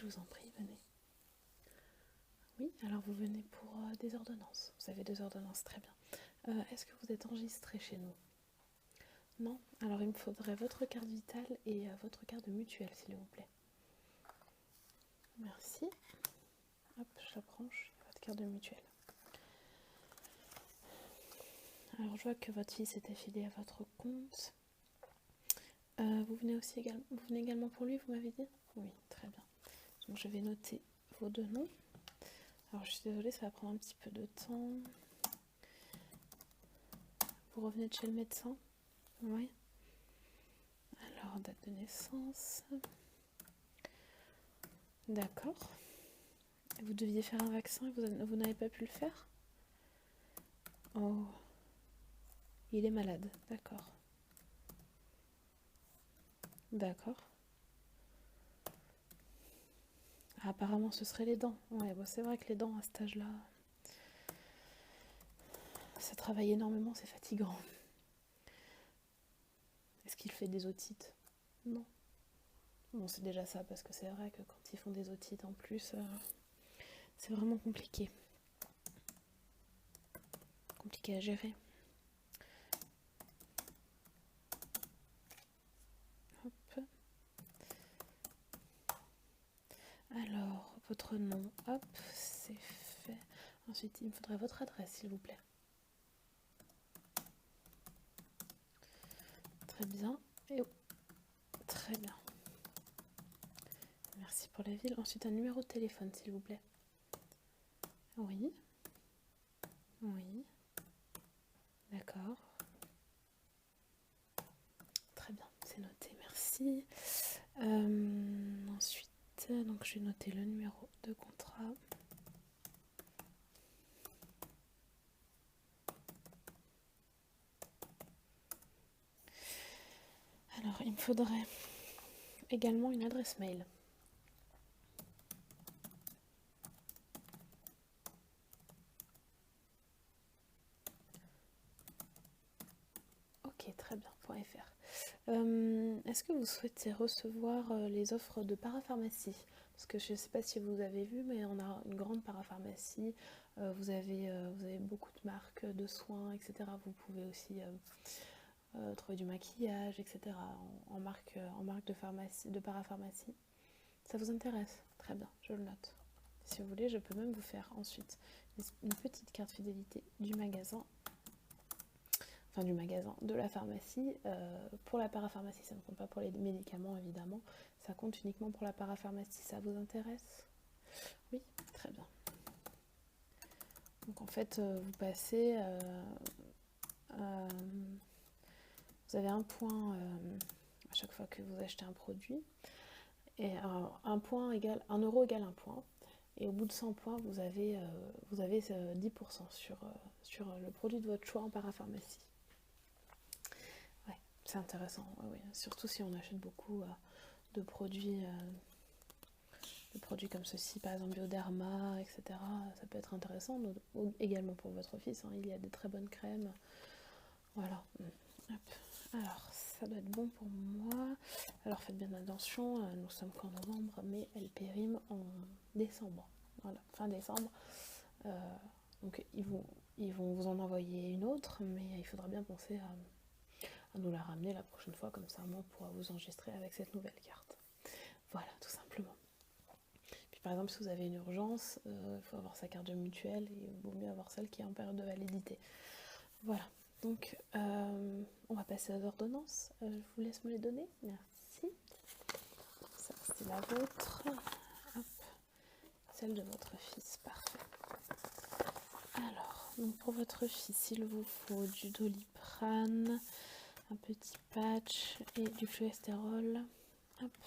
je vous en prie, venez. Oui, alors vous venez pour des ordonnances. Vous avez 2 ordonnances, très bien. Est-ce que vous êtes enregistré chez nous? Non? Alors il me faudrait votre carte vitale et votre carte de mutuelle, s'il vous plaît. Merci. Hop, je la branche, votre carte de mutuelle. Alors je vois que votre fils est affilié à votre compte. Vous venez également pour lui, vous m'avez dit? Oui, très bien. Donc je vais noter vos 2 noms. Alors je suis désolée, ça va prendre un petit peu de temps. Vous revenez de chez le médecin? Oui. Alors, date de naissance. D'accord. Vous deviez faire un vaccin et vous n'avez pas pu le faire? Oh. Il est malade, d'accord. D'accord. Ah, apparemment, ce serait les dents. Ouais, bon, c'est vrai que les dents, à cet âge-là, ça travaille énormément, c'est fatigant. Est-ce qu'il fait des otites? Non. Bon, c'est déjà ça, parce que c'est vrai que quand ils font des otites en plus, c'est vraiment compliqué. Compliqué à gérer. Hop. Alors, votre nom, hop, c'est fait. Ensuite, il me faudrait votre adresse, s'il vous plaît. Très bien. Et oh, très bien. Merci pour la ville. Ensuite, un numéro de téléphone, s'il vous plaît. Oui. Oui. D'accord. Très bien, c'est noté, merci. Ensuite, donc je vais noter le numéro de contrat. Alors, il me faudrait également une adresse mail. Ok, très bien, .fr. Est-ce que vous souhaitez recevoir les offres de parapharmacie? Parce que je ne sais pas si vous avez vu, mais on a une grande parapharmacie. Vous avez beaucoup de marques de soins, etc. Vous pouvez aussi trouver du maquillage, etc. en marque de parapharmacie. Ça vous intéresse? Très bien, je le note. Si vous voulez, je peux même vous faire ensuite une petite carte fidélité du magasin, de la pharmacie. Pour la parapharmacie, ça ne compte pas pour les médicaments, évidemment. Ça compte uniquement pour la parapharmacie. Ça vous intéresse? Oui, très bien. Donc en fait, vous passez... vous avez un point à chaque fois que vous achetez un produit. Et un euro égale un point. Et au bout de 100 points, vous avez 10% sur le produit de votre choix en parapharmacie. Ouais, c'est intéressant, ouais. Surtout si on achète beaucoup de produits comme ceci, par exemple Bioderma, etc. Ça peut être intéressant, également pour votre fils, hein. Il y a des très bonnes crèmes. Voilà. Hop. Alors, ça doit être bon pour moi. Alors, faites bien attention, nous sommes qu'en novembre, mais elle périme en décembre. Voilà, fin décembre. Donc, ils vont vous en envoyer une autre, mais il faudra bien penser à nous la ramener la prochaine fois, comme ça, moi, on pourra vous enregistrer avec cette nouvelle carte. Voilà, tout simplement. Puis, par exemple, si vous avez une urgence, il faut avoir sa carte de mutuelle et il vaut mieux avoir celle qui est en période de validité. Voilà. Donc, on va passer aux ordonnances. Je vous laisse me les donner. Merci. Ça, c'est la vôtre. Hop. Celle de votre fils. Parfait. Alors, donc pour votre fils, il vous faut du Doliprane, un petit patch et du fluestérol. Hop.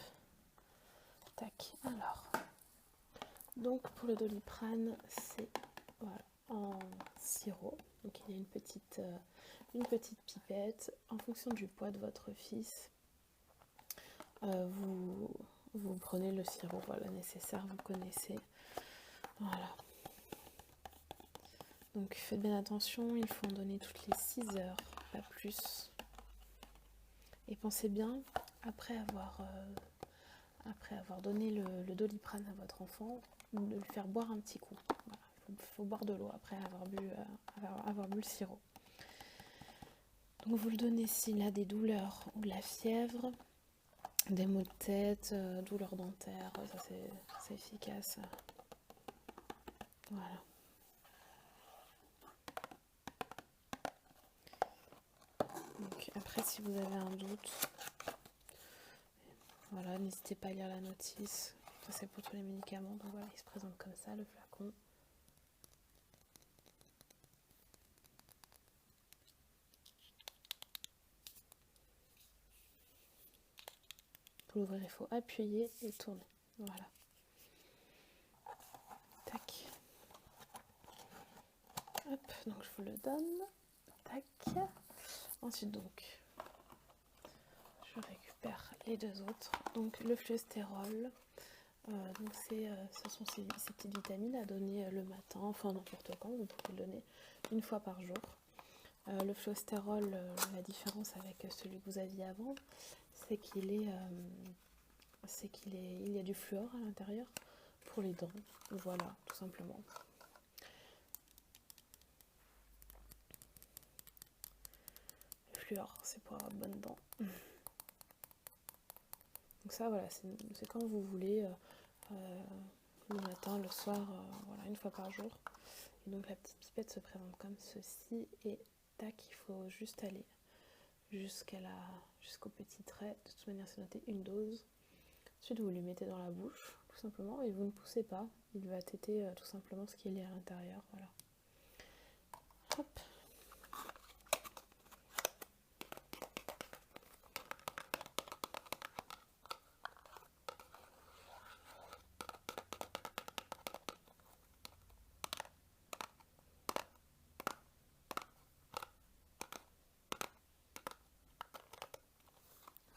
Tac. Alors, donc pour le Doliprane, c'est voilà, en sirop. Donc il y a une petite pipette. En fonction du poids de votre fils, vous prenez le sirop nécessaire, vous connaissez. Voilà. Donc faites bien attention, il faut en donner toutes les 6 heures, pas plus. Et pensez bien, après avoir alors donnez le Doliprane à votre enfant, de lui faire boire un petit coup. Voilà. Il faut boire de l'eau après avoir bu le sirop. Donc vous le donnez s'il a des douleurs ou de la fièvre, des maux de tête, douleurs dentaires, ça c'est efficace. Voilà. Donc après, si vous avez un doute, voilà, n'hésitez pas à lire la notice. Ça c'est pour tous les médicaments. Donc voilà, il se présente comme ça, le flacon. Pour l'ouvrir, il faut appuyer et tourner. Voilà. Tac. Hop, donc je vous le donne. Tac. Ensuite donc, je récupère les deux autres. Donc le fluostérol. Donc ce sont ces petites vitamines à donner le matin, enfin n'importe quand, vous pouvez le donner une fois par jour. Le fluostérol, la différence avec celui que vous aviez avant, c'est qu'il y a du fluor à l'intérieur pour les dents. Voilà, tout simplement. Le fluor, c'est pour avoir de bonnes dents. Donc ça, voilà, c'est quand vous voulez, le matin, le soir, voilà, une fois par jour. Et donc la petite pipette se présente comme ceci et tac, il faut juste aller jusqu'au petit trait. De toute manière, c'est noté une dose. Ensuite, vous lui mettez dans la bouche, tout simplement, et vous ne poussez pas. Il va téter tout simplement ce qu'il y a à l'intérieur. Voilà. Hop.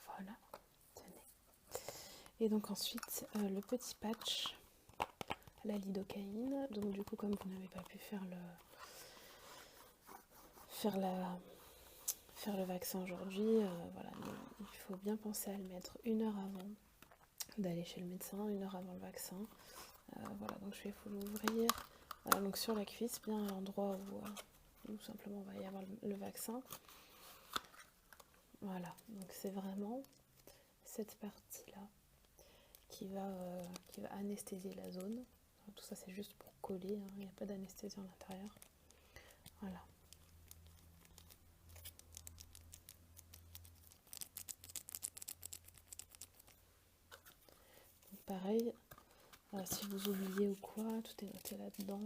Voilà. Tenez. Et donc ensuite, le petit patch à la lidocaïne. Donc du coup, comme vous n'avez pas pu faire le vaccin aujourd'hui, voilà, il faut bien penser à le mettre 1 heure avant d'aller chez le médecin, 1 heure avant le vaccin. Voilà, donc je vais vous l'ouvrir donc sur la cuisse, bien à l'endroit où simplement va y avoir le vaccin. Voilà, donc c'est vraiment cette partie-là qui va anesthésier la zone. Alors, tout ça c'est juste pour coller, hein, il n'y a pas d'anesthésie à l'intérieur. Voilà. Donc, pareil, si vous oubliez ou quoi, tout est noté là-dedans.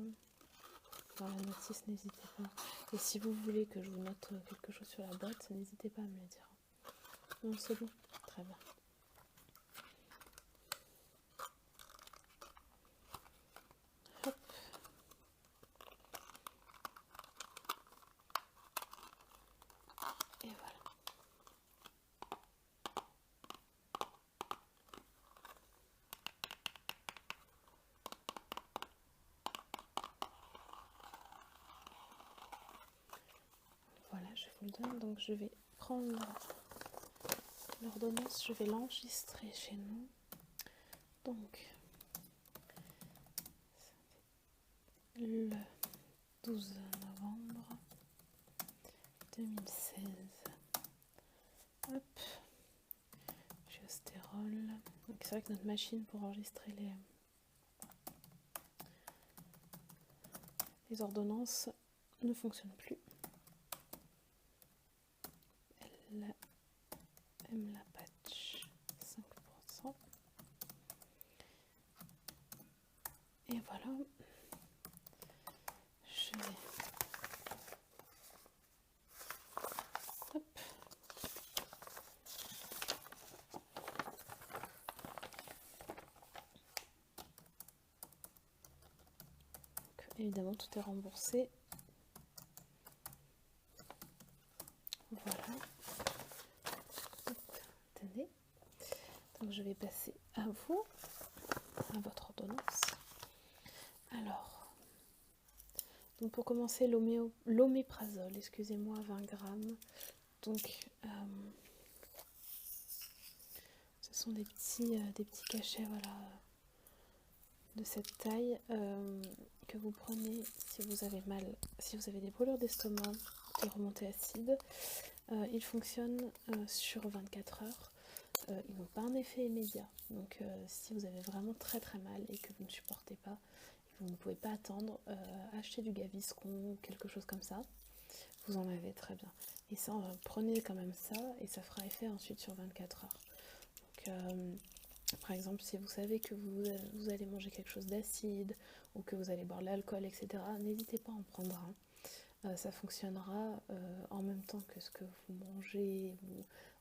Dans la notice, n'hésitez pas. Et si vous voulez que je vous note quelque chose sur la boîte, n'hésitez pas à me le dire. Non, c'est bon. Très bien. Hop. Et voilà. Voilà, je vous le donne. Donc je vais prendre l'ordonnance, je vais l'enregistrer chez nous. Donc, le 12 novembre 2016. Hop. Fluostérol. Donc c'est vrai que notre machine pour enregistrer les ordonnances ne fonctionne plus. Elle la patch 5%. Et voilà. Je vais... Hop. Donc, évidemment, tout est remboursé. Voilà. Hop. Tenez. Donc, je vais passer à vous, à votre ordonnance. Alors, donc pour commencer, l'oméprazole, excusez-moi, 20 grammes. Donc, ce sont des petits cachets, voilà, de cette taille que vous prenez si vous avez mal, si vous avez des brûlures d'estomac, des remontées acides. Ils fonctionnent sur 24 heures. Ils n'ont pas un effet immédiat. Donc si vous avez vraiment très très mal et que vous ne supportez pas, vous ne pouvez pas attendre, acheter du Gaviscon ou quelque chose comme ça. Vous en avez très bien. Et ça, prenez quand même ça et ça fera effet ensuite sur 24 heures. Donc, par exemple, si vous savez que vous allez manger quelque chose d'acide ou que vous allez boire de l'alcool, etc., n'hésitez pas à en prendre un. Ça fonctionnera en même temps que ce que vous mangez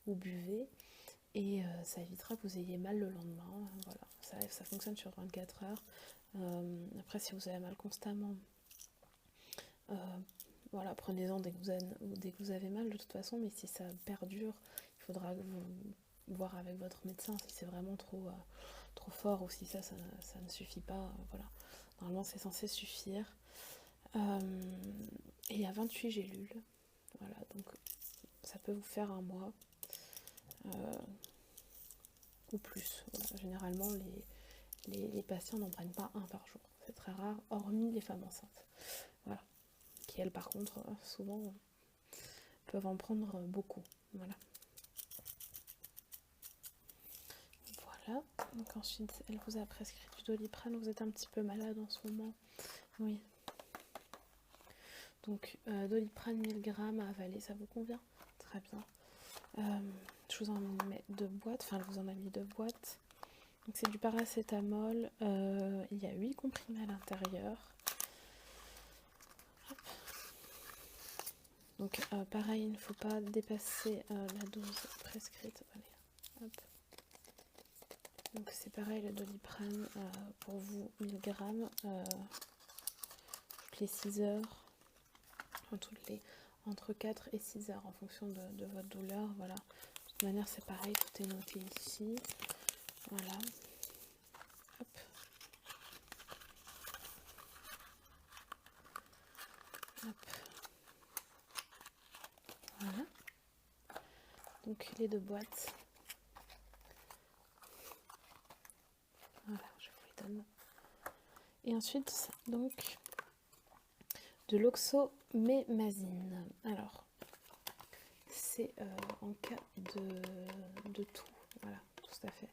ou buvez. Et ça évitera que vous ayez mal le lendemain. Voilà, ça fonctionne sur 24 heures. Après, si vous avez mal constamment, voilà, prenez-en dès que vous avez mal de toute façon, mais si ça perdure, il faudra voir avec votre médecin si c'est vraiment trop fort ou si ça ne suffit pas. Voilà, normalement c'est censé suffire. Et il y a 28 gélules, voilà, donc ça peut vous faire un mois ou plus. Voilà, généralement les patients n'en prennent pas un par jour, c'est très rare, hormis les femmes enceintes. Voilà, qui elles par contre souvent peuvent en prendre beaucoup. Voilà. Voilà, donc ensuite elle vous a prescrit du Doliprane, vous êtes un petit peu malade en ce moment. Oui. Donc Doliprane 1000 grammes à avaler, ça vous convient? Très bien. Je vous en mets 2 boîtes, enfin elle vous en a mis 2 boîtes. Donc c'est du paracétamol, il y a 8 comprimés à l'intérieur. Donc pareil, il ne faut pas dépasser la dose prescrite. Allez, hop. Donc c'est pareil, le Doliprane pour vous 1000 grammes toutes les 6 heures, entre 4 et 6 heures en fonction de votre douleur. Voilà. De toute manière c'est pareil, tout est noté ici. Voilà. Hop. Hop. Voilà. Donc les 2 boîtes. Voilà, je vous les donne. Et ensuite, donc, de l'oxomémazine. Alors, c'est en cas de toux. Voilà, tout à fait.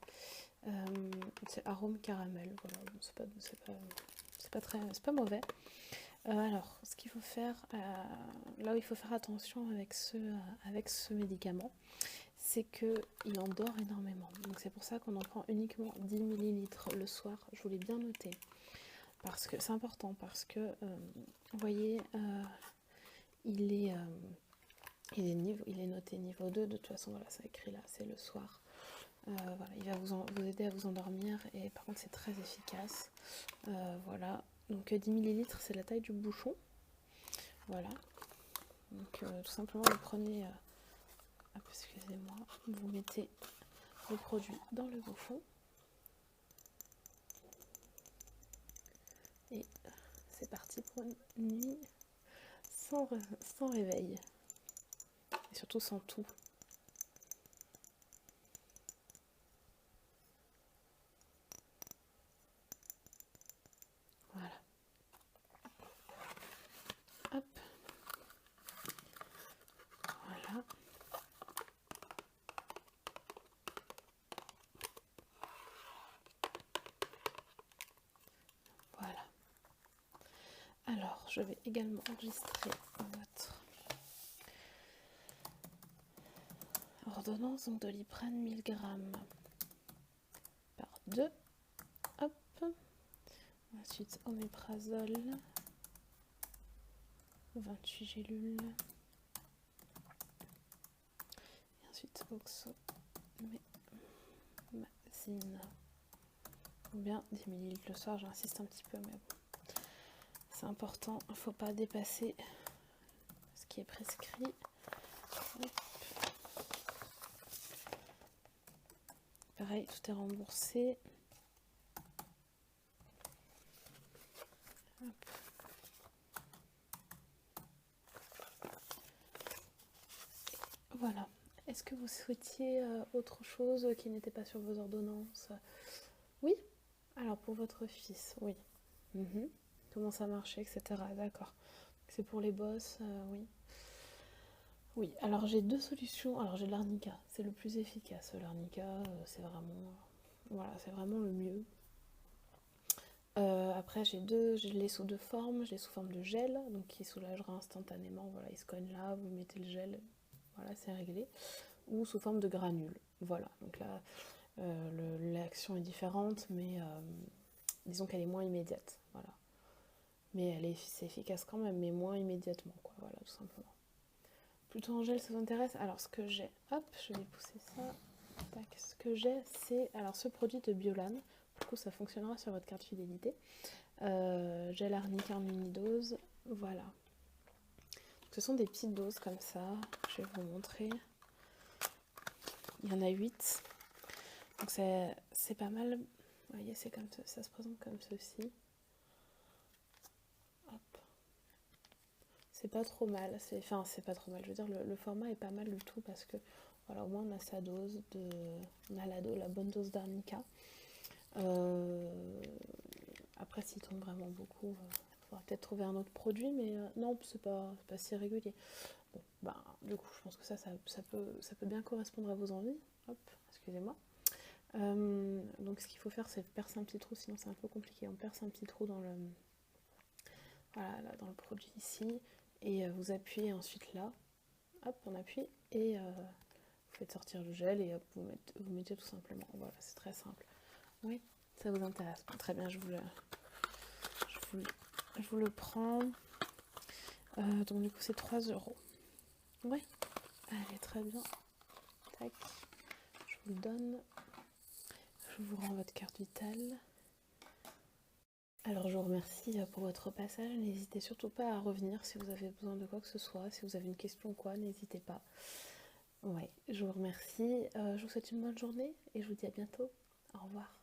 C'est arôme caramel. Voilà, c'est pas mauvais. Alors, ce qu'il faut faire, là où il faut faire attention avec ce médicament, c'est qu'il endort énormément. Donc c'est pour ça qu'on en prend uniquement 10 ml le soir. Je voulais bien noter. Parce que c'est important, parce que, vous voyez, il est noté niveau 2. De toute façon, voilà, ça écrit là, c'est le soir. Voilà, il va vous aider à vous endormir et par contre c'est très efficace. Voilà, donc 10 ml c'est la taille du bouchon. Voilà, donc tout simplement vous prenez, excusez-moi, vous mettez le produit dans le bouchon et c'est parti pour une nuit sans réveil et surtout sans tout. Voilà. Hop. Voilà. Voilà. Alors, je vais également enregistrer votre ordonnance, donc Doliprane 1000 grammes par 2. Hop. Ensuite, oméprazole, 28 gélules. Et ensuite, oxomémazine. Ou bien 10 ml le soir, j'insiste un petit peu, mais bon. C'est important, il ne faut pas dépasser ce qui est prescrit. Hop. Pareil, tout est remboursé. Hop. Voilà. Est-ce que vous souhaitiez autre chose qui n'était pas sur vos ordonnances? Oui? Alors pour votre fils, oui. Mhm. Comment ça marchait, etc. D'accord. C'est pour les bosses, oui. Oui, alors j'ai deux solutions. Alors j'ai l'arnica, c'est le plus efficace. L'arnica, c'est vraiment, voilà, c'est vraiment le mieux. Après je l'ai sous deux formes. Je l'ai sous forme de gel, donc qui soulagera instantanément. Voilà, il se cogne là, vous mettez le gel, voilà, c'est réglé. Ou sous forme de granules. Voilà, donc là, l'action est différente, mais disons qu'elle est moins immédiate. Voilà. Mais c'est efficace quand même, mais moins immédiatement, quoi. Voilà, tout simplement. Plutôt en gel, ça vous intéresse? Alors, ce que j'ai, hop, je vais pousser ça. Tac. Ce que j'ai, c'est alors ce produit de Biolan. Du coup, ça fonctionnera sur votre carte fidélité. Gel arnica en mini-dose. Voilà. Ce sont des petites doses comme ça. Je vais vous montrer. Il y en a 8. Donc, c'est pas mal. Vous voyez, c'est comme ça se présente comme ceci. Hop. C'est pas trop mal. Enfin, c'est pas trop mal. Je veux dire, le format est pas mal du tout parce que, voilà, au moins on a sa dose de. On a la bonne dose d'arnica. Après, s'il tombe vraiment beaucoup, il faudra peut-être trouver un autre produit, mais non, c'est pas si régulier. Bon, ben, du coup, je pense que ça peut bien correspondre à vos envies. Hop, excusez-moi. Donc, ce qu'il faut faire, c'est percer un petit trou, sinon c'est un peu compliqué. On perce un petit trou dans le, voilà, là, dans le produit ici, et vous appuyez ensuite là. Hop, on appuie, et vous faites sortir le gel, et hop, vous mettez tout simplement. Voilà, c'est très simple. Oui, ça vous intéresse. Bon, très bien, je vous le prends. Donc du coup c'est 3 €. Ouais, allez, très bien. Tac, je vous le donne. Je vous rends votre carte vitale. Alors je vous remercie pour votre passage. N'hésitez surtout pas à revenir si vous avez besoin de quoi que ce soit. Si vous avez une question ou quoi, n'hésitez pas. Ouais, je vous remercie. Je vous souhaite une bonne journée et je vous dis à bientôt. Au revoir.